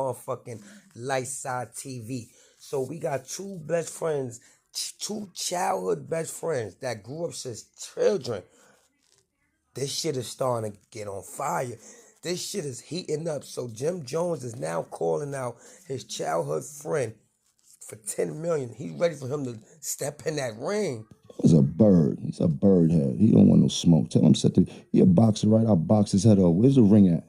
motherfucking Liteside TV. So we got two best friends, two childhood best friends that grew up since children. This shit is starting to get on fire. This shit is heating up. So Jim Jones is now calling out his childhood friend for 10 million. He's ready for him to step in that ring. He's a bird. He's a bird head. He don't want no smoke. Tell him he a boxer, right? I'll box his head off. Where's the ring at?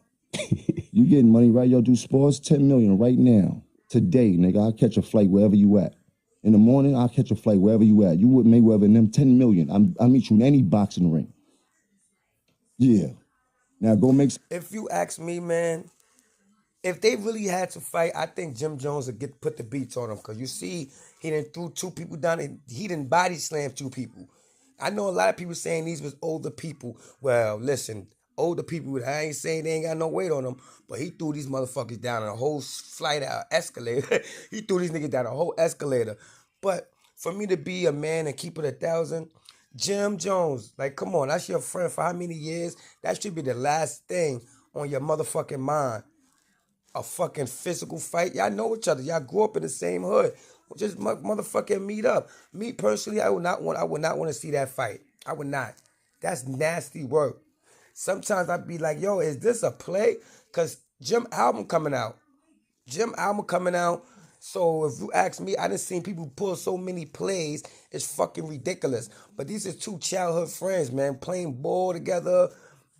You getting money, right? Y'all do sports? 10 million right now. Today, nigga, I'll catch a flight wherever you at. In the morning, I'll catch a flight wherever you at. You with Mayweather and them 10 million. I'll meet you in any boxing ring. Yeah. Now go make... If you ask me, man, if they really had to fight, I think Jim Jones would put the beats on him. Because you see, he done threw two people down and he didn't body slam two people. I know a lot of people saying these was older people. Well, listen, older people, I ain't saying they ain't got no weight on them, but he threw these motherfuckers down a whole flight of escalator. He threw these niggas down a whole escalator. But for me to be a man and keep it 1,000, Jim Jones, like, come on, that's your friend for how many years? That should be the last thing on your motherfucking mind. A fucking physical fight. Y'all know each other. Y'all grew up in the same hood. Just motherfucking meet up. Me personally, I would not want to see that fight. I would not. That's nasty work. Sometimes I'd be like, yo, is this a play? Because Jim album coming out. So if you ask me, I done seen people pull so many plays, it's fucking ridiculous. But these are two childhood friends, man, playing ball together,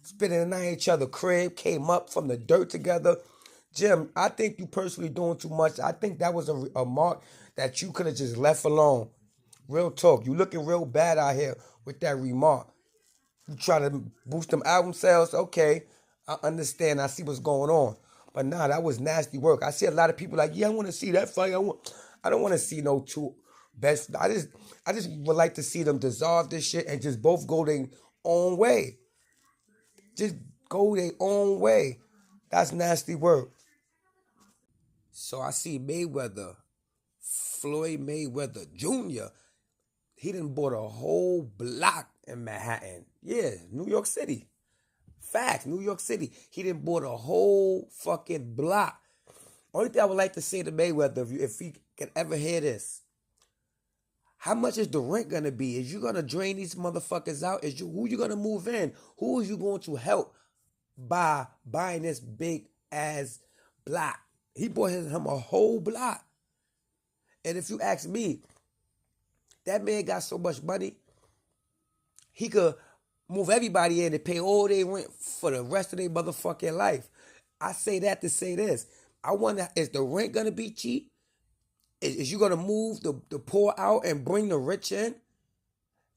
spending the night at each other's crib, came up from the dirt together. Jim, I think you personally doing too much. I think that was a mark that you could have just left alone. Real talk. You looking real bad out here with that remark. You trying to boost them album sales? Okay, I understand. I see what's going on. But nah, that was nasty work. I see a lot of people like, yeah, I want to see that fight. I don't want to see no two best. I just would like to see them dissolve this shit and just both go their own way. Just go their own way. That's nasty work. So I see Mayweather, Floyd Mayweather Jr., he done bought a whole block in Manhattan. Yeah, New York City. Facts, New York City. He done bought a whole fucking block. Only thing I would like to say to Mayweather, if he can ever hear this, how much is the rent gonna be? Is you gonna drain these motherfuckers out? Who you gonna move in? Who is you going to help by buying this big ass block? He bought him a whole block. And if you ask me, that man got so much money, he could move everybody in and pay all their rent for the rest of their motherfucking life. I say that to say this. I wonder, is the rent going to be cheap? Is you going to move the poor out and bring the rich in?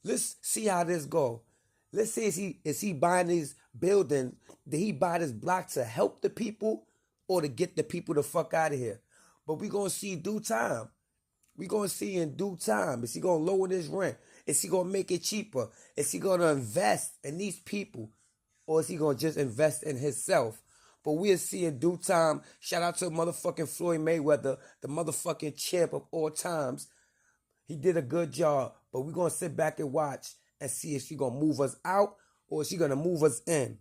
Let's see how this go. Let's see, is he buying these buildings? Did he buy this block to help the people or to get the people the fuck out of here? But we going to see due time. We going to see in due time. Is he going to lower this rent? Is he going to make it cheaper? Is he going to invest in these people? Or is he going to just invest in himself? But we'll see in due time. Shout out to motherfucking Floyd Mayweather, the motherfucking champ of all times. He did a good job. But we're going to sit back and watch and see if she's going to move us out or is she going to move us in.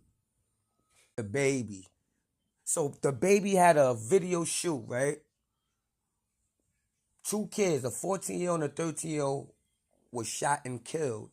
The baby. So the baby had a video shoot, right? Two kids, a 14-year-old and a 13-year-old, was shot and killed.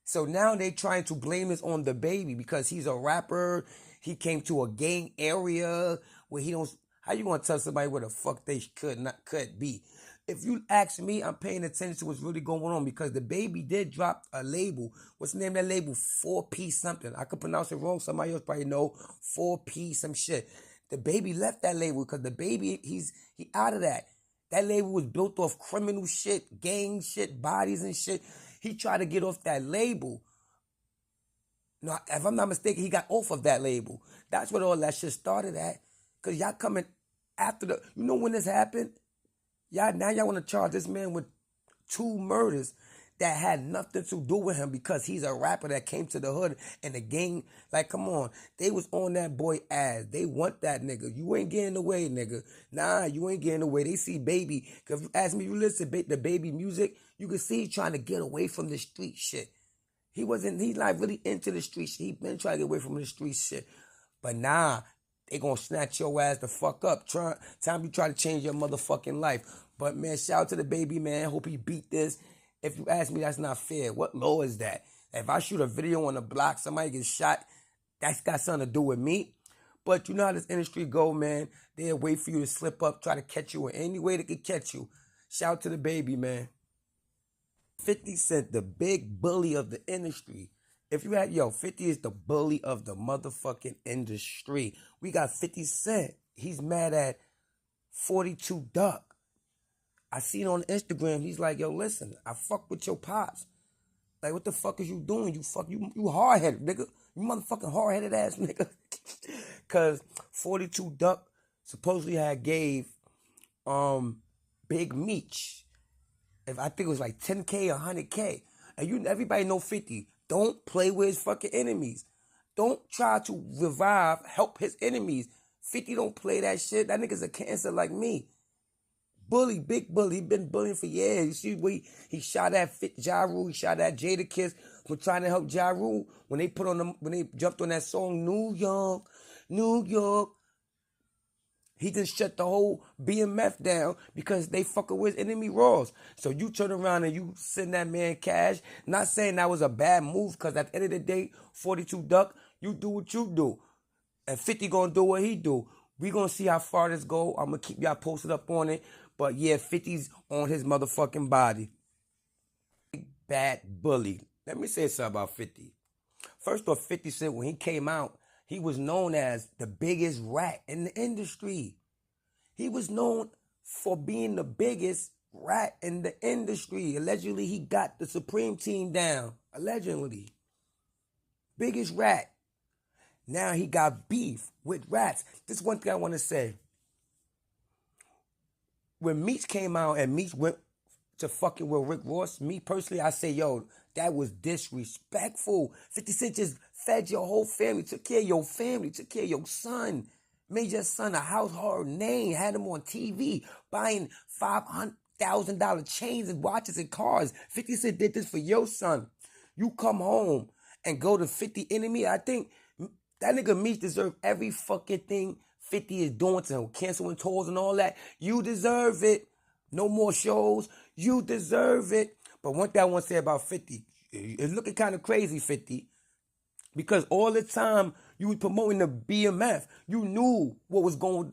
So now they trying to blame this on the baby because he's a rapper. He came to a gang area where he don't. How you gonna tell somebody where the fuck they could be? If you ask me, I'm paying attention to what's really going on because the baby did drop a label. What's the name of that label? 4P something. I could pronounce it wrong. Somebody else probably know. 4P some shit. The baby left that label because the baby he out of that. That label was built off criminal shit, gang shit, bodies and shit. He tried to get off that label. No, if I'm not mistaken, he got off of that label. That's what all that shit started at. Because y'all coming after the... You know when this happened? Y'all want to charge this man with 2 murders that had nothing to do with him because he's a rapper that came to the hood and the gang, like, come on. They was on that boy ass. They want that nigga. You ain't getting away, nigga. Nah, you ain't getting away. They see baby. Because if you ask me, you listen to the baby music, you can see he trying to get away from the street shit. He's like really into the street shit. He been trying to get away from the street shit. But nah, they gonna snatch your ass the fuck up. Time you try to change your motherfucking life. But man, shout out to the baby, man. Hope he beat this. If you ask me, that's not fair. What law is that? If I shoot a video on the block, somebody gets shot, that's got something to do with me. But you know how this industry go, man. They'll wait for you to slip up, try to catch you in any way they could catch you. Shout out to the baby, man. 50 Cent, the big bully of the industry. If you had, 50 is the bully of the motherfucking industry. We got 50 Cent. He's mad at 42 Duck. I seen on Instagram, he's like, yo, listen, I fuck with your pops. Like, what the fuck is you doing? You hard-headed, nigga. You motherfucking hard-headed ass nigga. Cause 42 Duck supposedly had gave Big Meech, if I think it was like 10K or 100K. And everybody know 50. Don't play with his fucking enemies. Don't try to help his enemies. 50 don't play that shit. That nigga's a cancer like me. Bully, big bully. He been bullying for years. You see where he shot at Ja Rule, he shot at Jadakiss for trying to help Ja Rule when they jumped on that song New York, New York. He just shut the whole BMF down because they fucking with his enemy Ross. So you turn around and you send that man cash. Not saying that was a bad move, because at the end of the day, 42 Duck, you do what you do. And 50 gonna do what he do. We gonna see how far this go. I'm gonna keep y'all posted up on it. But yeah, 50's on his motherfucking body. Bad bully. Let me say something about 50. First off, 50 Cent, when he came out, he was known as the biggest rat in the industry. He was known for being the biggest rat in the industry. Allegedly, he got the Supreme Team down. Allegedly. Biggest rat. Now he got beef with rats. This is one thing I want to say. When Meech came out and Meech went to fucking with Rick Ross, me personally, I say, yo, that was disrespectful. 50 Cent just fed your whole family, took care of your family, took care of your son, made your son a household name, had him on TV, buying $500,000 chains and watches and cars. 50 Cent did this for your son. You come home and go to 50 enemy. I think that nigga Meech deserve every fucking thing 50 is doing to him, canceling tours and all that. You deserve it. No more shows. You deserve it. But one thing I want to say about 50, it's looking kind of crazy, 50, because all the time you was promoting the BMF, you knew what was going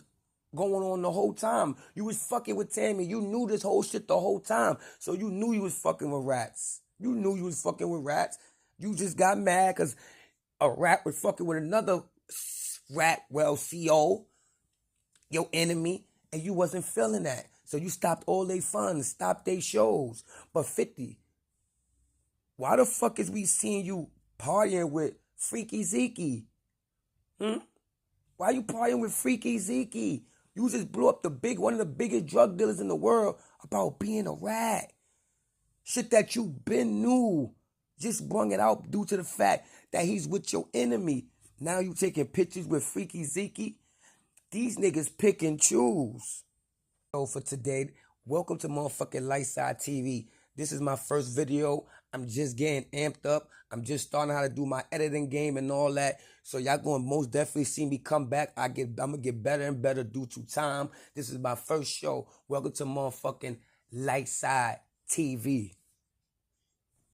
on the whole time. You was fucking with Tammy. You knew this whole shit the whole time. So you knew you was fucking with rats. You knew you was fucking with rats. You just got mad because a rat was fucking with another rat, CO, your enemy, and you wasn't feeling that. So you stopped all they fun, stopped they shows. But 50, why the fuck is we seeing you partying with Freaky Zeke? Why you partying with Freaky Zeke? You just blew up one of the biggest drug dealers in the world about being a rat. Shit that you been knew. Just brung it out due to the fact that he's with your enemy. Now you taking pictures with Freaky Zeke. These niggas pick and choose. So for today, welcome to motherfucking Liteside TV. This is my first video. I'm just getting amped up. I'm just starting how to do my editing game and all that. So y'all gonna most definitely see me come back. I'm gonna get better and better due to time. This is my first show. Welcome to motherfucking Liteside TV.